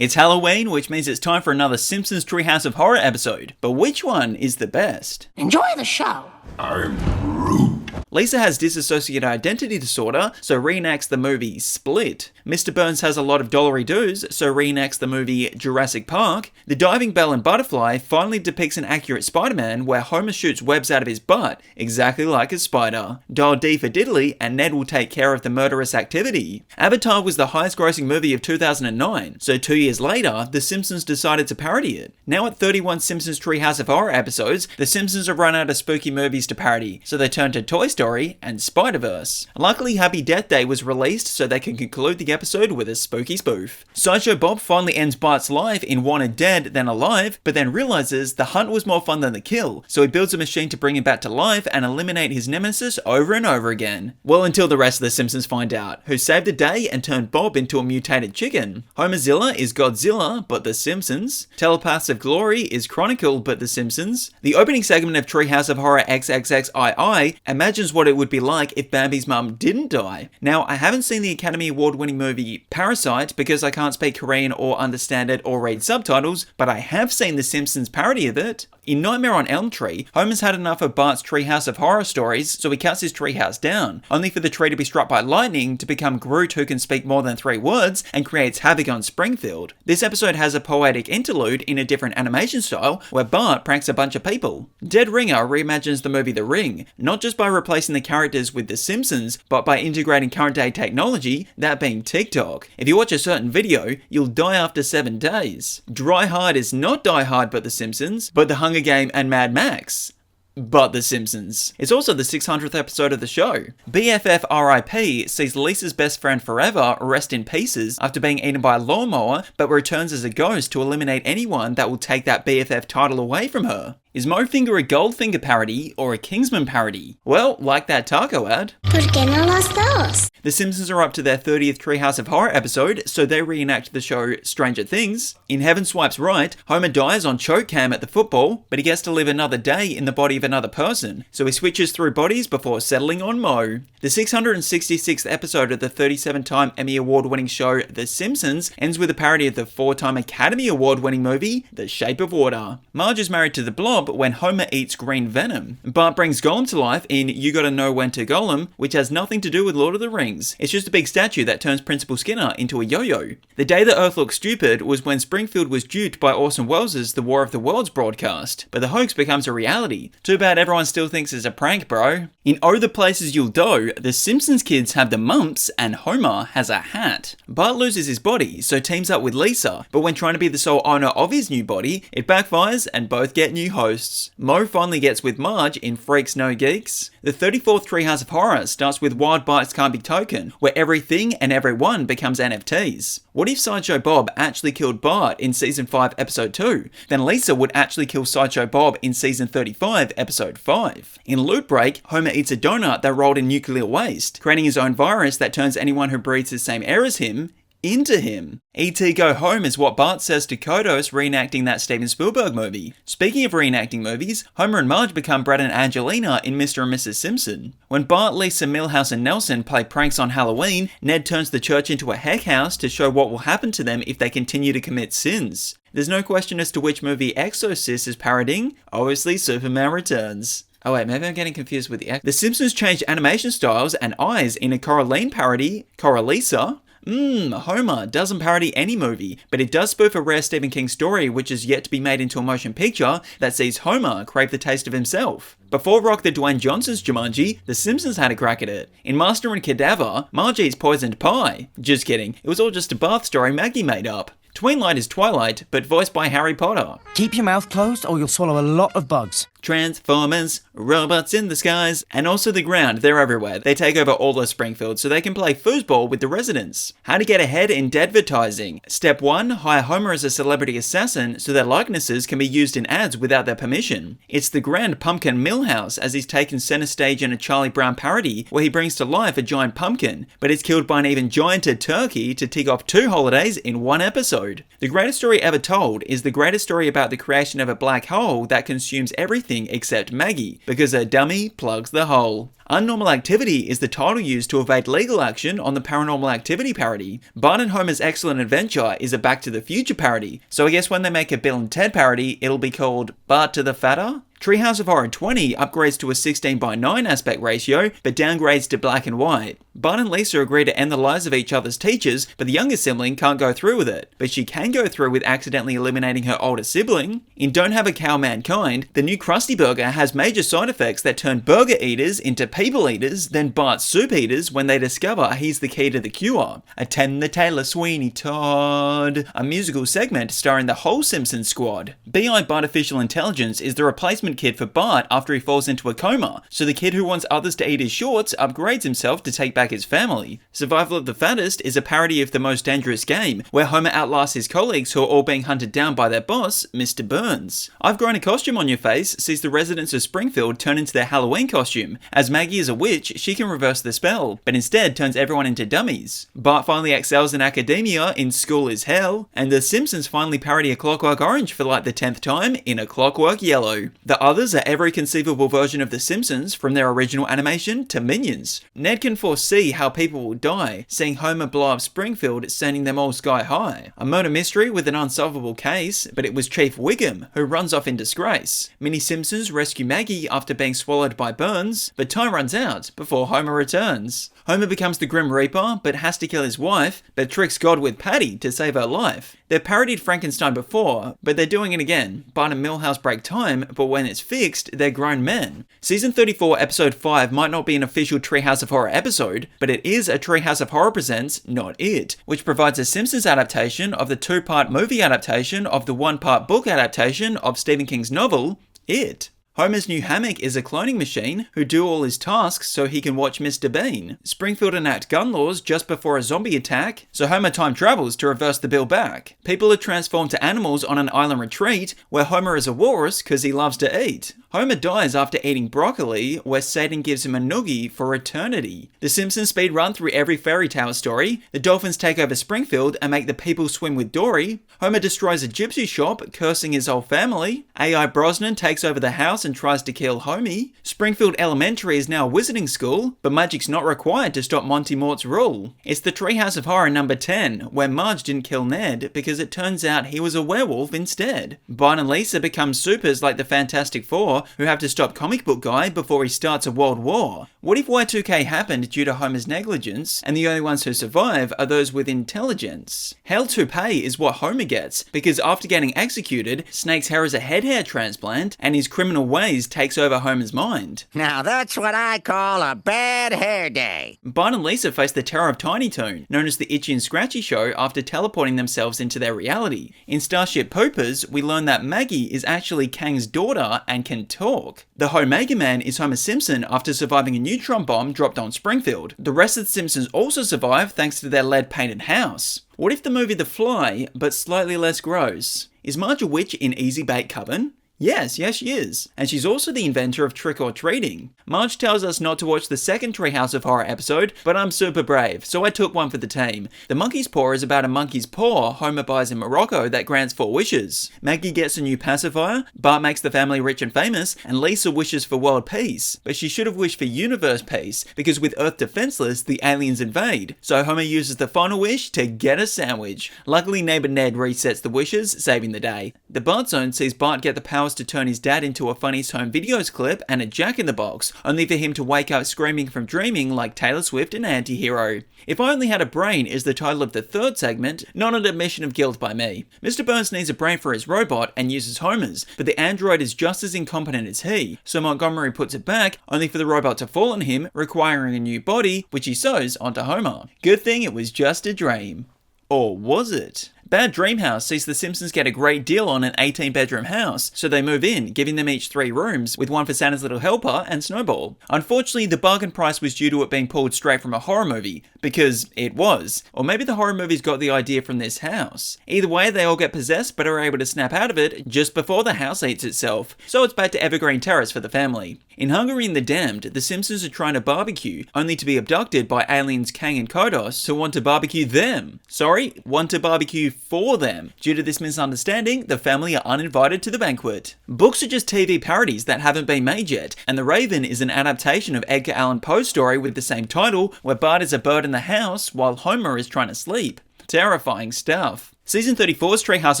It's Halloween, which means it's time for another Simpsons Treehouse of Horror episode. But which one is the best? Enjoy the show. I'm Groot. Lisa has dissociative identity disorder, so reenacts the movie Split. Mr. Burns has a lot of dollary-doos, so reenacts the movie Jurassic Park. The Diving Bell and Butterfly finally depicts an accurate Spider-Man where Homer shoots webs out of his butt, exactly like a spider. Dial D for Diddley, and Ned will take care of the murderous activity. Avatar was the highest-grossing movie of 2009, so 2 years later, The Simpsons decided to parody it. Now at 31 Simpsons Treehouse of Horror episodes, The Simpsons have run out of spooky movies to parody, so they turned to Toy Story and Spider-Verse. Luckily, Happy Death Day was released so they can conclude the episode with a spooky spoof. Sideshow Bob finally ends Bart's life in Wanted Dead Than Alive, but then realizes the hunt was more fun than the kill, so he builds a machine to bring him back to life and eliminate his nemesis over and over again. Well, until the rest of the Simpsons find out, who saved the day and turned Bob into a mutated chicken. Homerzilla is Godzilla, but The Simpsons. Telepaths of Glory is Chronicle, but The Simpsons. The opening segment of Treehouse of Horror XXXII imagines what it would be like if Bambi's mum didn't die. Now, I haven't seen the Academy Award-winning movie Parasite because I can't speak Korean or understand it or read subtitles, but I have seen The Simpsons parody of it. In Nightmare on Elm Tree, Homer's had enough of Bart's Treehouse of Horror stories, so he cuts his treehouse down, only for the tree to be struck by lightning to become Groot who can speak more than 3 words and creates havoc on Springfield. This episode has a poetic interlude in a different animation style where Bart pranks a bunch of people. Dead Ringer reimagines the movie The Ring, not just by replacing the characters with The Simpsons, but by integrating current day technology, that being TikTok. If you watch a certain video, you'll die after 7 days. Dry Hard is not Die Hard but The Simpsons, but The Hunger Game and Mad Max. But The Simpsons. It's also the 600th episode of the show. BFF RIP sees Lisa's best friend forever rest in pieces after being eaten by a lawnmower, but returns as a ghost to eliminate anyone that will take that BFF title away from her. Is Mofinger a Goldfinger parody or a Kingsman parody? Well, like that taco ad. ¿Por qué no los dos? The Simpsons are up to their 30th Treehouse of Horror episode, so they reenact the show Stranger Things. In Heaven Swipes Right, Homer dies on choke cam at the football, but he gets to live another day in the body of another person, so he switches through bodies before settling on Moe. The 666th episode of the 37-time Emmy Award-winning show The Simpsons ends with a parody of the 4-time Academy Award-winning movie The Shape of Water. Marge is married to the Blob when Homer eats green venom. Bart brings Gollum to life in You Gotta Know When to Gollum, which has nothing to do with Lord of the Rings. It's just a big statue that turns Principal Skinner into a yo-yo. The day the Earth looked stupid was when Springfield was duped by Orson Welles' The War of the Worlds broadcast, but the hoax becomes a reality. Too bad everyone still thinks it's a prank, bro. In Oh the Places You'll Do, the Simpsons kids have the mumps and Homer has a hat. Bart loses his body, so teams up with Lisa, but when trying to be the sole owner of his new body, it backfires and both get new hosts. Moe finally gets with Marge in Freaks No Geeks. The 34th Treehouse of Horror starts with Wild Bites Can't Be Token, where everything and everyone becomes NFTs. What if Sideshow Bob actually killed Bart in Season 5, Episode 2? Then Lisa would actually kill Sideshow Bob in Season 35, Episode 5. In Loot Break, Homer eats a donut that rolled in nuclear waste, creating his own virus that turns anyone who breathes the same air as him into him. E.T. Go Home is what Bart says to Kodos reenacting that Steven Spielberg movie. Speaking of reenacting movies, Homer and Marge become Brad and Angelina in Mr. and Mrs. Simpson. When Bart, Lisa, Milhouse and Nelson play pranks on Halloween, Ned turns the church into a heck house to show what will happen to them if they continue to commit sins. There's no question as to which movie Exorcist is parodying. Obviously, Superman Returns. Oh wait, maybe I'm getting confused with The Simpsons changed animation styles and eyes in a Coraline parody, Coralisa. Homer doesn't parody any movie, but it does spoof a rare Stephen King story which is yet to be made into a motion picture that sees Homer crave the taste of himself. Before Rock the Dwayne Johnson's Jumanji, The Simpsons had a crack at it. In Master and Cadaver, Marge eats poisoned pie. Just kidding, it was all just a bath story Maggie made up. Tweenlight is Twilight, but voiced by Harry Potter. Keep your mouth closed or you'll swallow a lot of bugs. Transformers, robots in the skies, and also the ground, they're everywhere. They take over all of Springfield so they can play foosball with the residents. How to get ahead in advertising. Step 1, hire Homer as a celebrity assassin so their likenesses can be used in ads without their permission. It's the Grand Pumpkin Millhouse as he's taken center stage in a Charlie Brown parody where he brings to life a giant pumpkin, but it's killed by an even gianter turkey to tick off 2 holidays in 1 episode. The greatest story ever told is the greatest story about the creation of a black hole that consumes everything except Maggie, because a dummy plugs the hole. Unnormal Activity is the title used to evade legal action on the Paranormal Activity parody. Bart and Homer's Excellent Adventure is a Back to the Future parody, so I guess when they make a Bill and Ted parody, it'll be called Bart to the Fatter? Treehouse of Horror XX upgrades to a 16:9 aspect ratio, but downgrades to black and white. Bart and Lisa agree to end the lives of each other's teachers, but the younger sibling can't go through with it. But she can go through with accidentally eliminating her older sibling. In Don't Have a Cow Mankind, the new Krusty Burger has major side effects that turn burger eaters into people eaters, then Bart's soup eaters when they discover he's the key to the cure. Attend the Taylor Sweeney Todd, a musical segment starring the whole Simpsons squad. BI Bartificial Intelligence is the replacement kid for Bart after he falls into a coma, so the kid who wants others to eat his shorts upgrades himself to take back his family. Survival of the Fattest is a parody of The Most Dangerous Game, where Homer outlasts his colleagues who are all being hunted down by their boss, Mr. Burns. I've Grown a Costume on Your Face sees the residents of Springfield turn into their Halloween costume. As Maggie is a witch, she can reverse the spell, but instead turns everyone into dummies. Bart finally excels in academia in School is Hell, and The Simpsons finally parody A Clockwork Orange for like the 10th time in A Clockwork Yellow. The others are every conceivable version of The Simpsons, from their original animation to Minions. Ned can foresee how people will die, seeing Homer blow up Springfield, sending them all sky high. A murder mystery with an unsolvable case, but it was Chief Wiggum who runs off in disgrace. Mini Simpsons rescue Maggie after being swallowed by Burns, but time runs out before Homer returns. Homer becomes the Grim Reaper, but has to kill his wife, but tricks God with Patty to save her life. They've parodied Frankenstein before, but they're doing it again. Bart and Milhouse break time, but when it's fixed, they're grown men. Season 34, Episode 5 might not be an official Treehouse of Horror episode, but it is a Treehouse of Horror Presents Not It, which provides a Simpsons adaptation of the 2-part movie adaptation of the 1-part book adaptation of Stephen King's novel, It. Homer's new hammock is a cloning machine who do all his tasks so he can watch Mr. Bean. Springfield enact gun laws just before a zombie attack, so Homer time travels to reverse the bill back. People are transformed to animals on an island retreat, where Homer is a walrus because he loves to eat. Homer dies after eating broccoli, where Satan gives him a noogie for eternity. The Simpsons speed run through every fairy tale story. The dolphins take over Springfield and make the people swim with Dory. Homer destroys a gypsy shop, cursing his whole family. AI Brosnan takes over the house and tries to kill Homie. Springfield Elementary is now a wizarding school, but magic's not required to stop Monty Mort's rule. It's the Treehouse of Horror number 10, where Marge didn't kill Ned because it turns out he was a werewolf instead. Bart and Lisa become supers like the Fantastic Four, who have to stop Comic Book Guy before he starts a world war. What if Y2K happened due to Homer's negligence, and the only ones who survive are those with intelligence? Hell to pay is what Homer gets, because after getting executed, Snake's hair is a head hair transplant, and his criminal ways takes over Homer's mind. Now that's what I call a bad hair day. Bart and Lisa face the terror of Tiny Toon, known as the Itchy and Scratchy Show, after teleporting themselves into their reality. In Starship Poopers, we learn that Maggie is actually Kang's daughter and can talk. The Homega Man is Homer Simpson after surviving a neutron bomb dropped on Springfield. The rest of the Simpsons also survive thanks to their lead-painted house. What if the movie The Fly, but slightly less gross? Is Marge a witch in Easy Bake Coven? Yes, she is. And she's also the inventor of Trick or Treating. Marge tells us not to watch the second Treehouse of Horror episode, but I'm super brave, so I took one for the team. The Monkey's Paw is about a monkey's paw Homer buys in Morocco that grants 4 wishes. Maggie gets a new pacifier, Bart makes the family rich and famous, and Lisa wishes for world peace. But she should have wished for universe peace, because with Earth defenseless, the aliens invade. So Homer uses the final wish to get a sandwich. Luckily, neighbor Ned resets the wishes, saving the day. The Bart Zone sees Bart get the powers to turn his dad into a Funniest Home Videos clip and a Jack-in-the-Box, only for him to wake up screaming from dreaming like Taylor Swift and Anti-Hero. If I Only Had a Brain is the title of the 3rd segment, not an admission of guilt by me. Mr. Burns needs a brain for his robot and uses Homer's, but the android is just as incompetent as he, so Montgomery puts it back, only for the robot to fall on him, requiring a new body, which he sews onto Homer. Good thing it was just a dream. Or was it? Bad Dream House sees the Simpsons get a great deal on an 18-bedroom house, so they move in, giving them each 3 rooms, with one for Santa's Little Helper and Snowball. Unfortunately, the bargain price was due to it being pulled straight from a horror movie, because it was. Or maybe the horror movies got the idea from this house. Either way, they all get possessed but are able to snap out of it just before the house eats itself, so it's back to Evergreen Terrace for the family. In Hungary and the Damned, the Simpsons are trying to barbecue, only to be abducted by aliens Kang and Kodos who want to barbecue them. Sorry, want to barbecue for them. Due to this misunderstanding, the family are uninvited to the banquet. Books are just TV parodies that haven't been made yet, and The Raven is an adaptation of Edgar Allan Poe's story with the same title, where Bart is a bird in the house while Homer is trying to sleep. Terrifying stuff. Season 34's Treehouse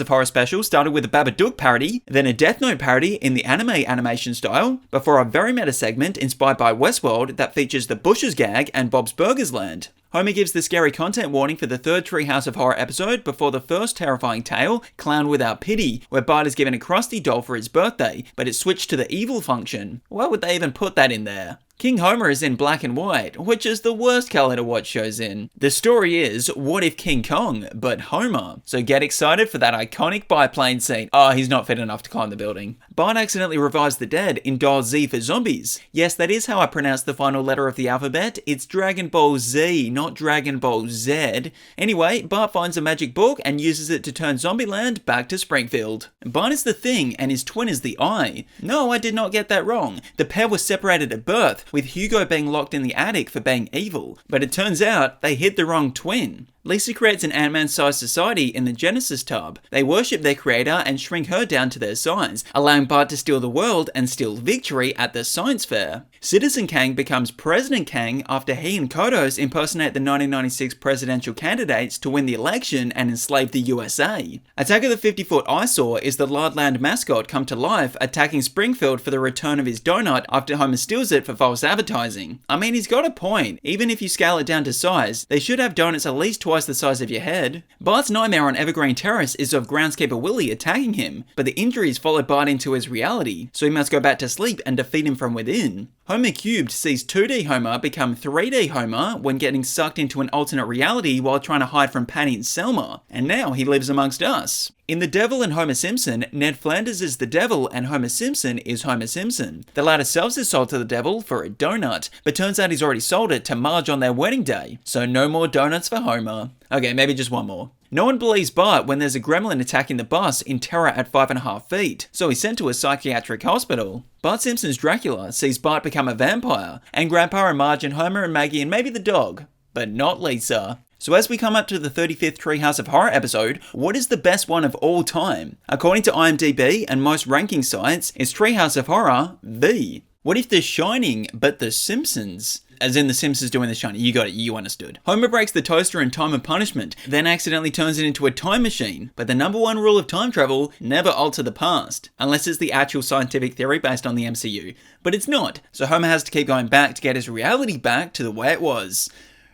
of Horror special started with a Babadook parody, then a Death Note parody in the anime animation style, before a very meta segment inspired by Westworld that features the Bush's gag and Bob's Burgers Land. Homer gives the scary content warning for the third Treehouse of Horror episode before the first terrifying tale, Clown Without Pity, where Bart is given a Krusty doll for his birthday, but it's switched to the evil function. Why would they even put that in there? King Homer is in black and white, which is the worst color to watch shows in. The story is, what if King Kong, but Homer? So get excited for that iconic biplane scene. Oh, he's not fit enough to climb the building. Bart accidentally revives the dead in Dial Z for zombies. Yes, that is how I pronounce the final letter of the alphabet. It's Dragon Ball Z, not Dragon Ball Z. Anyway, Bart finds a magic book and uses it to turn Zombieland back to Springfield. Bart is the Thing and his twin is the Eye. No, I did not get that wrong. The pair were separated at birth, with Hugo being locked in the attic for being evil, but it turns out they hid the wrong twin. Lisa creates an Ant-Man-sized society in the Genesis tub. They worship their creator and shrink her down to their size, allowing Bart to steal the world and steal victory at the science fair. Citizen Kang becomes President Kang after he and Kodos impersonate the 1996 presidential candidates to win the election and enslave the USA. Attack of the 50-Foot Eyesore is the Lardland mascot come to life, attacking Springfield for the return of his donut after Homer steals it for false advertising. I mean, he's got a point. Even if you scale it down to size, they should have donuts at least twice the size of your head. Bart's nightmare on Evergreen Terrace is of groundskeeper Willie attacking him, but the injuries follow Bart into his reality, so he must go back to sleep and defeat him from within. Homer Cubed sees 2D Homer become 3D Homer when getting sucked into an alternate reality while trying to hide from Patty and Selma, and now he lives amongst us. In The Devil and Homer Simpson, Ned Flanders is the devil and Homer Simpson is Homer Simpson. The latter sells his soul to the devil for a donut, but turns out he's already sold it to Marge on their wedding day, so no more donuts for Homer. Okay, maybe just one more. No one believes Bart when there's a gremlin attacking the bus in terror at 5.5 feet, so he's sent to a psychiatric hospital. Bart Simpson's Dracula sees Bart become a vampire, and Grandpa and Marge and Homer and Maggie and maybe the dog, but not Lisa. So as we come up to the 35th Treehouse of Horror episode, what is the best one of all time? According to IMDb and most ranking sites, it's Treehouse of Horror V. What if The Shining, but The Simpsons? As in The Simpsons doing The Shining, you got it, you understood. Homer breaks the toaster in Time of Punishment, then accidentally turns it into a time machine, but the number one rule of time travel, never alter the past. Unless it's the actual scientific theory based on the MCU. But it's not, so Homer has to keep going back to get his reality back to the way it was.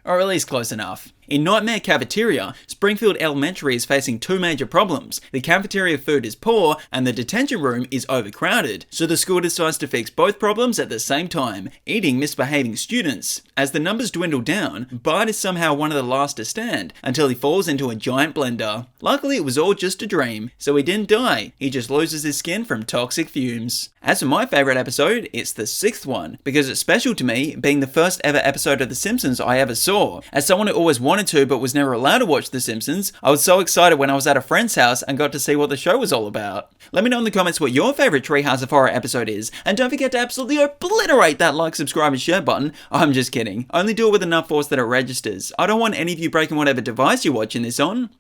Or at least close enough. In Nightmare Cafeteria, Springfield Elementary is facing two major problems. The cafeteria food is poor, and the detention room is overcrowded. So the school decides to fix both problems at the same time, eating misbehaving students. As the numbers dwindle down, Bart is somehow one of the last to stand, until he falls into a giant blender. Luckily it was all just a dream, so he didn't die, he just loses his skin from toxic fumes. As for my favourite episode, it's the 6th one, because it's special to me, being the first ever episode of The Simpsons I ever saw. As someone who always wanted to but was never allowed to watch The Simpsons, I was so excited when I was at a friend's house and got to see what the show was all about. Let me know in the comments what your favourite Treehouse of Horror episode is, and don't forget to absolutely obliterate that like, subscribe and share button. I'm just kidding. Only do it with enough force that it registers. I don't want any of you breaking whatever device you're watching this on.